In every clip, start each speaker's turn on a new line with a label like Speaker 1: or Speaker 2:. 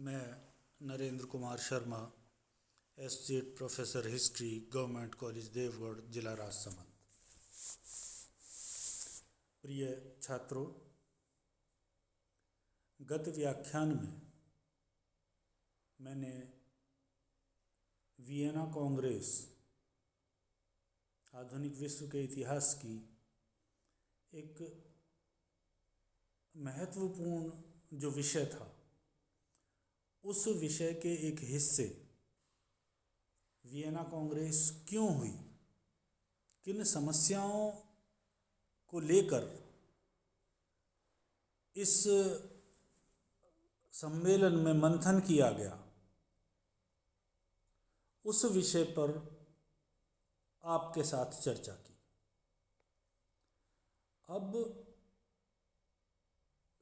Speaker 1: मैं Narendra Kumar Sharma, associate professor history, government college Deogarh, जिला राजसमंद। प्रिय छात्रों, गत व्याख्यान में मैंने वियना कांग्रेस, आधुनिक विश्व के इतिहास की एक महत्वपूर्ण जो विषय था, उस विषय के एक हिस्से वियना कांग्रेस क्यों हुई, किन समस्याओं को लेकर इस सम्मेलन में मंथन किया गया, उस विषय पर आपके साथ चर्चा की। अब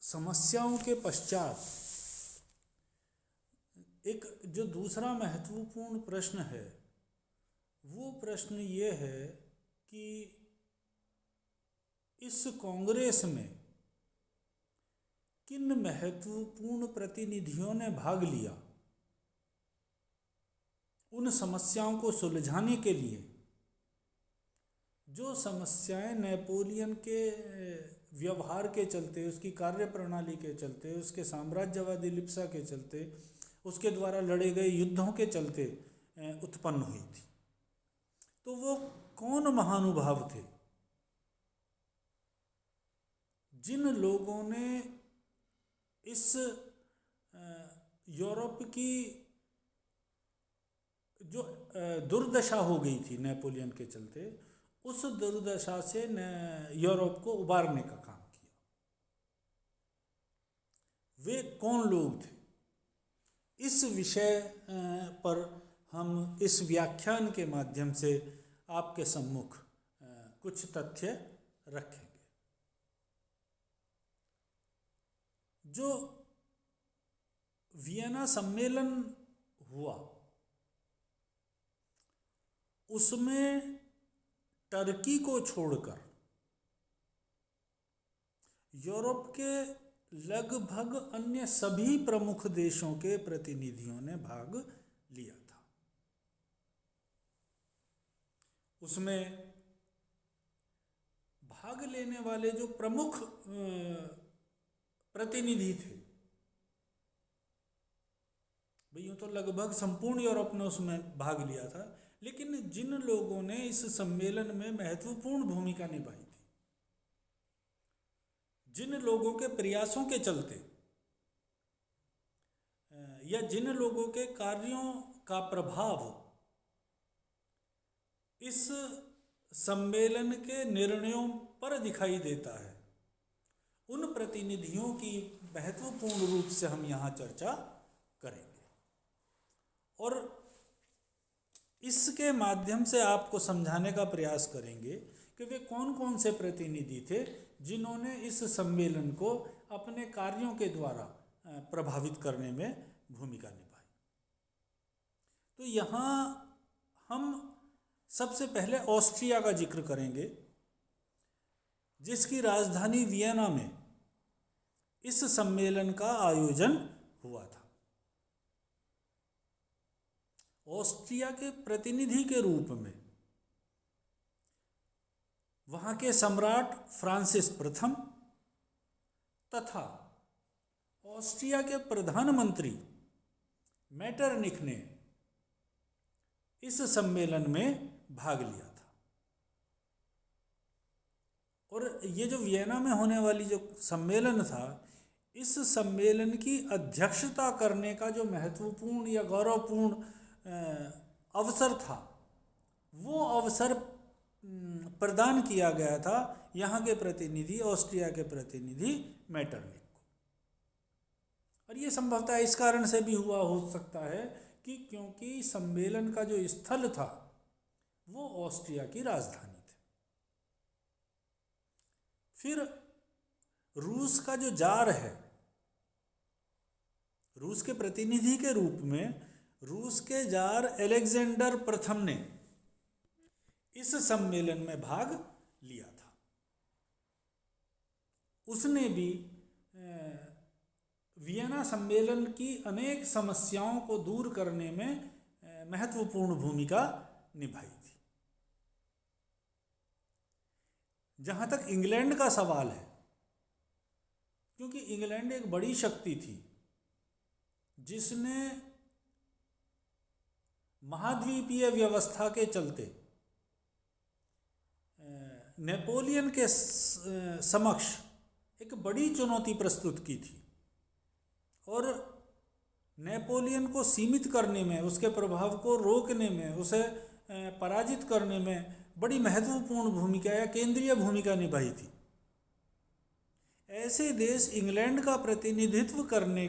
Speaker 1: समस्याओं के पश्चात एक जो दूसरा महत्वपूर्ण प्रश्न है, वो प्रश्न ये है कि इस कांग्रेस में किन महत्वपूर्ण प्रतिनिधियों ने भाग लिया। उन समस्याओं को सुलझाने के लिए जो समस्याएं नेपोलियन के व्यवहार के चलते, उसकी कार्य प्रणाली के चलते, उसके साम्राज्यवादी लिप्सा के चलते, उसके द्वारा लड़े गए युद्धों के चलते उत्पन्न हुई थी, तो वो कौन महानुभाव थे जिन लोगों ने इस यूरोप की जो दुर्दशा हो गई थी नेपोलियन के चलते, उस दुर्दशा से यूरोप को उबारने का काम किया। वे कौन लोग थे? इस विषय पर हम इस व्याख्यान के माध्यम से आपके सम्मुख कुछ तथ्य रखेंगे। जो वियना सम्मेलन हुआ, उसमें टर्की को छोड़कर यूरोप के लगभग अन्य सभी प्रमुख देशों के प्रतिनिधियों ने भाग लिया था। उसमें भाग लेने वाले जो प्रमुख प्रतिनिधि थे, यूँ तो लगभग संपूर्ण यूरोप ने उसमें भाग लिया था, लेकिन जिन लोगों ने इस सम्मेलन में महत्वपूर्ण भूमिका निभाई थी, जिन लोगों के प्रयासों के चलते या जिन लोगों के कार्यों का प्रभाव इस सम्मेलन के निर्णयों पर दिखाई देता है, उन प्रतिनिधियों की महत्वपूर्ण रूप से हम यहाँ चर्चा करेंगे और इसके माध्यम से आपको समझाने का प्रयास करेंगे कि वे कौन कौन से प्रतिनिधि थे जिन्होंने इस सम्मेलन को अपने कार्यों के द्वारा प्रभावित करने में भूमिका निभाई। तो यहाँ हम सबसे पहले ऑस्ट्रिया का जिक्र करेंगे, जिसकी राजधानी वियना में इस सम्मेलन का आयोजन हुआ था। ऑस्ट्रिया के प्रतिनिधि के रूप में वहाँ के सम्राट फ्रांसिस प्रथम तथा ऑस्ट्रिया के प्रधानमंत्री मेटरनिख ने इस सम्मेलन में भाग लिया था। और ये जो वियना में होने वाली जो सम्मेलन था, इस सम्मेलन की अध्यक्षता करने का जो महत्वपूर्ण या गौरवपूर्ण अवसर था, वो अवसर प्रदान किया गया था यहाँ के प्रतिनिधि, ऑस्ट्रिया के प्रतिनिधि मेटरनिख को। और ये संभवतः इस कारण से भी हुआ हो सकता है कि क्योंकि सम्मेलन का जो स्थल था वो ऑस्ट्रिया की राजधानी थी। फिर रूस का जो जार है, रूस के प्रतिनिधि के रूप में रूस के जार अलेक्जेंडर प्रथम ने इस सम्मेलन में भाग लिया था। उसने भी वियना सम्मेलन की अनेक समस्याओं को दूर करने में महत्वपूर्ण भूमिका निभाई थी। जहाँ तक इंग्लैंड का सवाल है, क्योंकि इंग्लैंड एक बड़ी शक्ति थी जिसने महाद्वीपीय व्यवस्था के चलते नेपोलियन के समक्ष एक बड़ी चुनौती प्रस्तुत की थी और नेपोलियन को सीमित करने में, उसके प्रभाव को रोकने में, उसे पराजित करने में बड़ी महत्वपूर्ण भूमिका या केंद्रीय भूमिका निभाई थी। ऐसे देश इंग्लैंड का प्रतिनिधित्व करने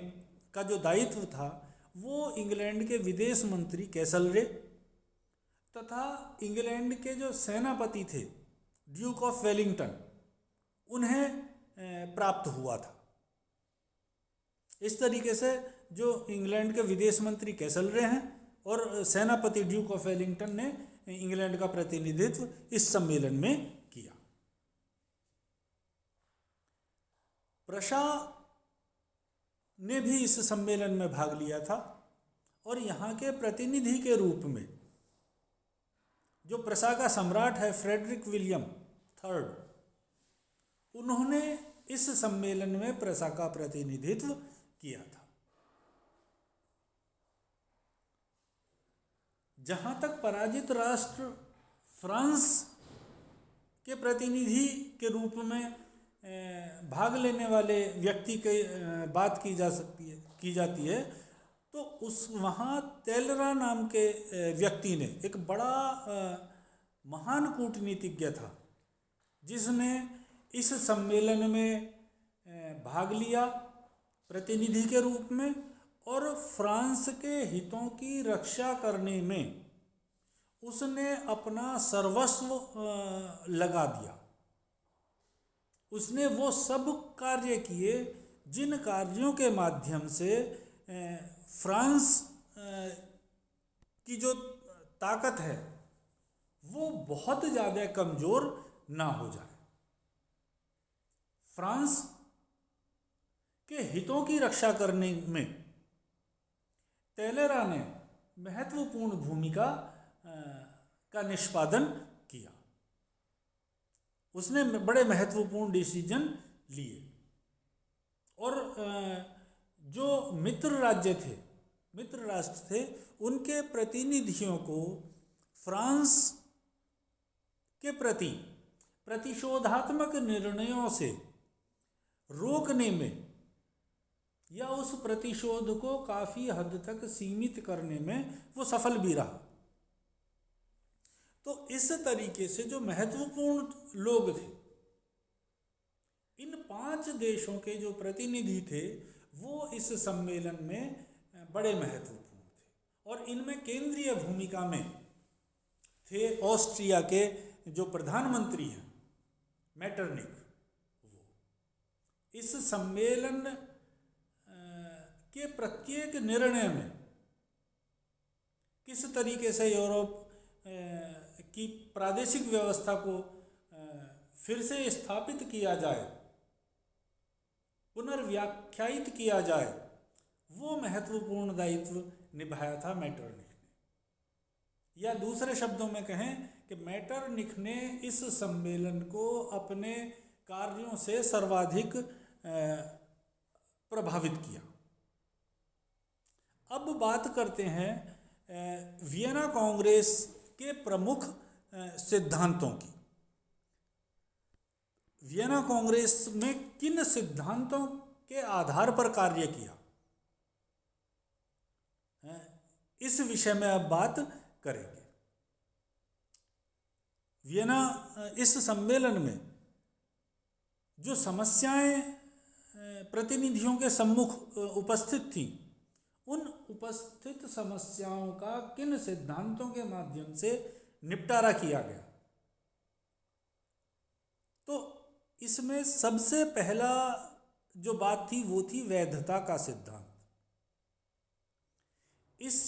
Speaker 1: का जो दायित्व था वो इंग्लैंड के विदेश मंत्री कैसलरे तथा इंग्लैंड के जो सेनापति थे ड्यूक ऑफ वेलिंगटन, उन्हें प्राप्त हुआ था। इस तरीके से जो इंग्लैंड के विदेश मंत्री कैसलरे हैं और सेनापति ड्यूक ऑफ वेलिंगटन ने इंग्लैंड का प्रतिनिधित्व इस सम्मेलन में किया। प्रशा ने भी इस सम्मेलन में भाग लिया था और यहाँ के प्रतिनिधि के रूप में जो प्रशा का सम्राट है फ्रेडरिक विलियम थर्ड, उन्होंने इस सम्मेलन में प्रशा का प्रतिनिधित्व किया था। जहाँ तक पराजित राष्ट्र फ्रांस के प्रतिनिधि के रूप में भाग लेने वाले व्यक्ति की बात की जाती है, तो उस वहाँ तेलरा नाम के व्यक्ति ने, एक बड़ा महान कूटनीतिज्ञ था जिसने इस सम्मेलन में भाग लिया प्रतिनिधि के रूप में और फ्रांस के हितों की रक्षा करने में उसने अपना सर्वस्व लगा दिया। उसने वो सब कार्य किए जिन कार्यों के माध्यम से फ्रांस की जो ताकत है वो बहुत ज़्यादा कमज़ोर ना हो जाए। फ्रांस के हितों की रक्षा करने में तेलेरा ने महत्वपूर्ण भूमिका का निष्पादन किया। उसने बड़े महत्वपूर्ण डिसीजन लिए और जो मित्र राष्ट्र थे, उनके प्रतिनिधियों को फ्रांस के प्रति प्रतिशोधात्मक निर्णयों से रोकने में या उस प्रतिशोध को काफ़ी हद तक सीमित करने में वो सफल भी रहा। तो इस तरीके से जो महत्वपूर्ण लोग थे, इन 5 देशों के जो प्रतिनिधि थे वो इस सम्मेलन में बड़े महत्वपूर्ण थे और इनमें केंद्रीय भूमिका में थे ऑस्ट्रिया के जो प्रधानमंत्री हैं मेटरनिक। वो इस सम्मेलन के प्रत्येक निर्णय में किस तरीके से यूरोप की प्रादेशिक व्यवस्था को फिर से स्थापित किया जाए, पुनर्व्याख्यायित किया जाए, वो महत्वपूर्ण दायित्व निभाया था मेटरनिक ने। या दूसरे शब्दों में कहें कि मेटरनिक ने इस सम्मेलन को अपने कार्यों से सर्वाधिक प्रभावित किया। अब बात करते हैं वियना कांग्रेस के प्रमुख सिद्धांतों की। वियना कांग्रेस में किन सिद्धांतों के आधार पर कार्य किया, इस विषय में अब बात करेंगे। वियना इस सम्मेलन में जो समस्याएं प्रतिनिधियों के सम्मुख उपस्थित थीं, उन उपस्थित समस्याओं का किन सिद्धांतों के माध्यम से निपटारा किया गया। तो इसमें सबसे पहला जो बात थी वो थी वैधता का सिद्धांत। इस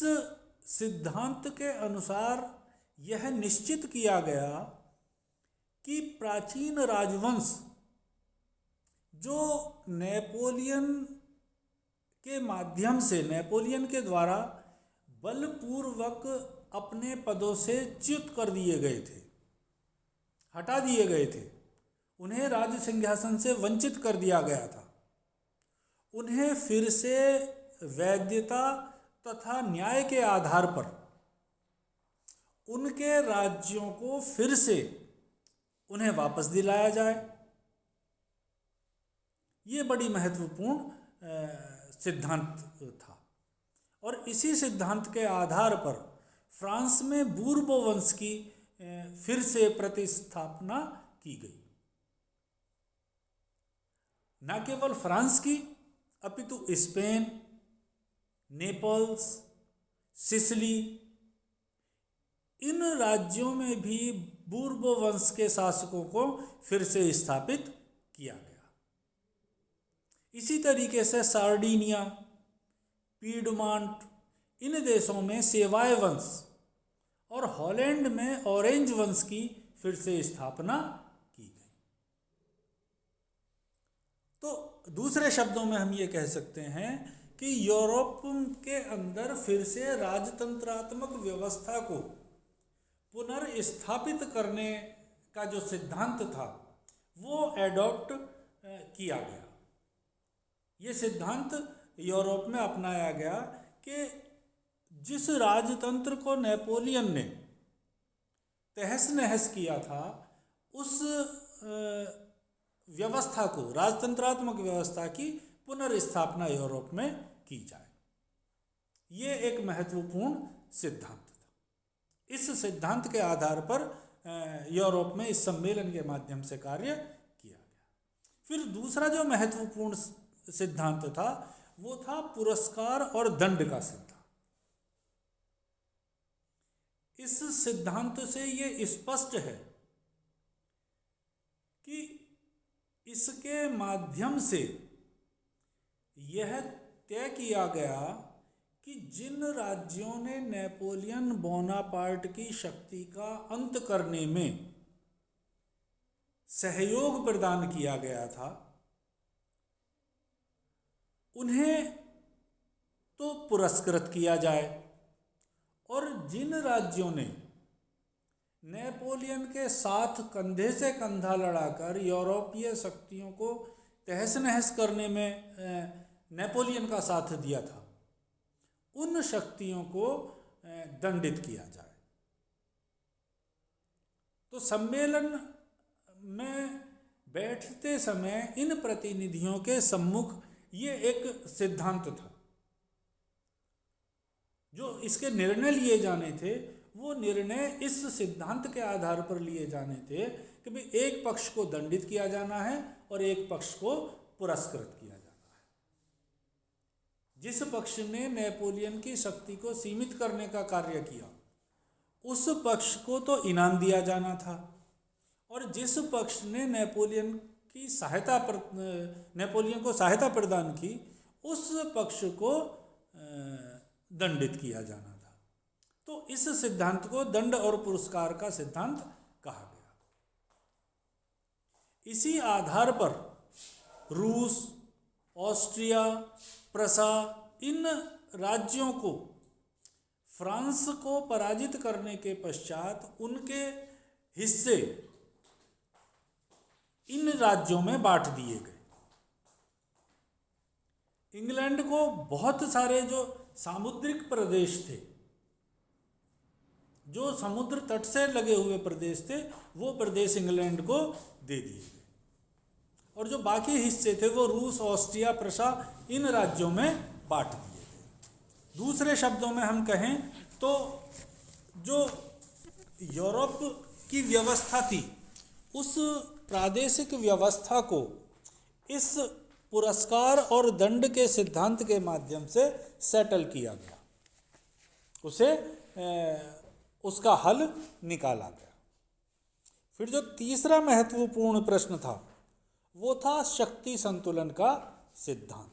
Speaker 1: सिद्धांत के अनुसार यह निश्चित किया गया कि प्राचीन राजवंश जो नेपोलियन के माध्यम से नेपोलियन के द्वारा बलपूर्वक अपने पदों से च्युत कर दिए गए थे, हटा दिए गए थे। उन्हें राज सिंहासन से वंचित कर दिया गया था। उन्हें फिर से वैधता तथा न्याय के आधार पर उनके राज्यों को फिर से उन्हें वापस दिलाया जाए। ये बड़ी महत्वपूर्ण सिद्धांत था और इसी सिद्धांत के आधार पर फ्रांस में बूर्बो वंश की फिर से प्रतिस्थापना की गई। न केवल फ्रांस की अपितु स्पेन, नेपल्स, सिसिली, इन राज्यों में भी बूर्बो वंश के शासकों को फिर से स्थापित किया गया। इसी तरीके से सार्डिनिया, पीडमांट, इन देशों में सेवाय वंश और हॉलैंड में ऑरेंज वंश की फिर से स्थापना की गई। तो दूसरे शब्दों में हम ये कह सकते हैं कि यूरोप के अंदर फिर से राजतंत्रात्मक व्यवस्था को पुनर्स्थापित करने का जो सिद्धांत था वो एडॉप्ट किया गया। ये सिद्धांत यूरोप में अपनाया गया कि जिस राजतंत्र को नेपोलियन ने तहस नहस किया था, उस व्यवस्था को, राजतंत्रात्मक व्यवस्था की पुनर्स्थापना यूरोप में की जाए। ये एक महत्वपूर्ण सिद्धांत था। इस सिद्धांत के आधार पर यूरोप में इस सम्मेलन के माध्यम से कार्य किया गया। फिर दूसरा जो महत्वपूर्ण सिद्धांत था वो था पुरस्कार और दंड का सिद्धांत। इस सिद्धांत से ये स्पष्ट है कि इसके माध्यम से यह तय किया गया कि जिन राज्यों ने नेपोलियन बोनापार्ट की शक्ति का अंत करने में सहयोग प्रदान किया गया था, उन्हें तो पुरस्कृत किया जाए, और जिन राज्यों ने नेपोलियन के साथ कंधे से कंधा लड़ाकर यूरोपीय शक्तियों को तहस नहस करने में नेपोलियन का साथ दिया था, उन शक्तियों को दंडित किया जाए। तो सम्मेलन में बैठते समय इन प्रतिनिधियों के सम्मुख ये एक सिद्धांत था। जो इसके निर्णय लिए जाने थे वो निर्णय इस सिद्धांत के आधार पर लिए जाने थे कि भाई एक पक्ष को दंडित किया जाना है और एक पक्ष को पुरस्कृत किया जाना है। जिस पक्ष ने नेपोलियन की शक्ति को सीमित करने का कार्य किया उस पक्ष को तो इनाम दिया जाना था, और जिस पक्ष ने नेपोलियन को सहायता प्रदान की उस पक्ष को दंडित किया जाना था। तो इस सिद्धांत को दंड और पुरस्कार का सिद्धांत कहा गया। इसी आधार पर रूस, ऑस्ट्रिया, प्रसा, इन राज्यों को फ्रांस को पराजित करने के पश्चात उनके हिस्से इन राज्यों में बांट दिए गए। इंग्लैंड को बहुत सारे जो सामुद्रिक प्रदेश थे, जो समुद्र तट से लगे हुए प्रदेश थे, वो प्रदेश इंग्लैंड को दे दिए गए, और जो बाकी हिस्से थे वो रूस, ऑस्ट्रिया, प्रसा, इन राज्यों में बांट दिए गए। दूसरे शब्दों में हम कहें तो जो यूरोप की व्यवस्था थी उस प्रादेशिक व्यवस्था को इस पुरस्कार और दंड के सिद्धांत के माध्यम से सेटल किया गया, उसे उसका हल निकाला गया। फिर जो तीसरा महत्वपूर्ण प्रश्न था वो था शक्ति संतुलन का सिद्धांत।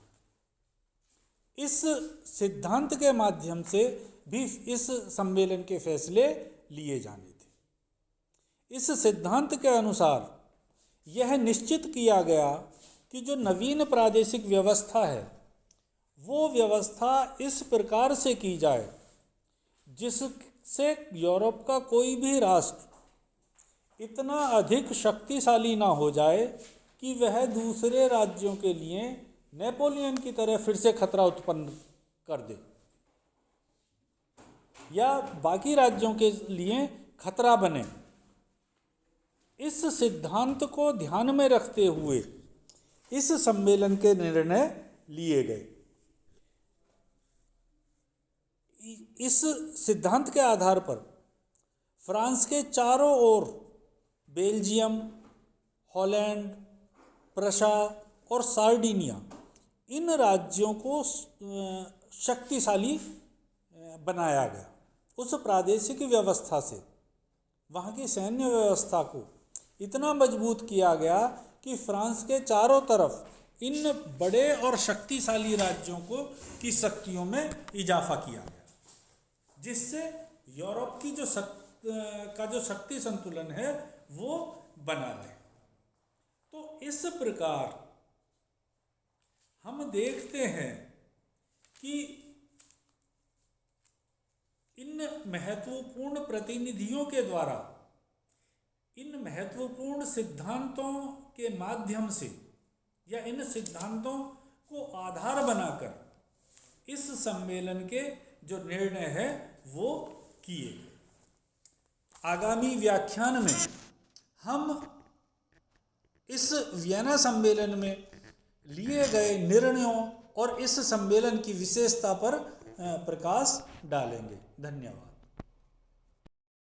Speaker 1: इस सिद्धांत के माध्यम से भी इस सम्मेलन के फैसले लिए जाने थे। इस सिद्धांत के अनुसार यह निश्चित किया गया कि जो नवीन प्रादेशिक व्यवस्था है वो व्यवस्था इस प्रकार से की जाए जिससे यूरोप का कोई भी राष्ट्र इतना अधिक शक्तिशाली ना हो जाए कि वह दूसरे राज्यों के लिए नेपोलियन की तरह फिर से खतरा उत्पन्न कर दे या बाकी राज्यों के लिए खतरा बने। इस सिद्धांत को ध्यान में रखते हुए इस सम्मेलन के निर्णय लिए गए। इस सिद्धांत के आधार पर फ्रांस के चारों ओर बेल्जियम, हॉलैंड, प्रशा और सार्डिनिया इन राज्यों को शक्तिशाली बनाया गया। उस प्रादेशिक व्यवस्था से वहाँ की सैन्य व्यवस्था को इतना मजबूत किया गया कि फ्रांस के चारों तरफ इन बड़े और शक्तिशाली राज्यों को की शक्तियों में इजाफा किया गया, जिससे यूरोप की जो शक्ति संतुलन है वो बना रहे। तो इस प्रकार हम देखते हैं कि इन महत्वपूर्ण प्रतिनिधियों के द्वारा इन महत्वपूर्ण सिद्धांतों के माध्यम से या इन सिद्धांतों को आधार बनाकर इस सम्मेलन के जो निर्णय है वो किए। आगामी व्याख्यान में हम इस वियना सम्मेलन में लिए गए निर्णयों और इस सम्मेलन की विशेषता पर प्रकाश डालेंगे। धन्यवाद।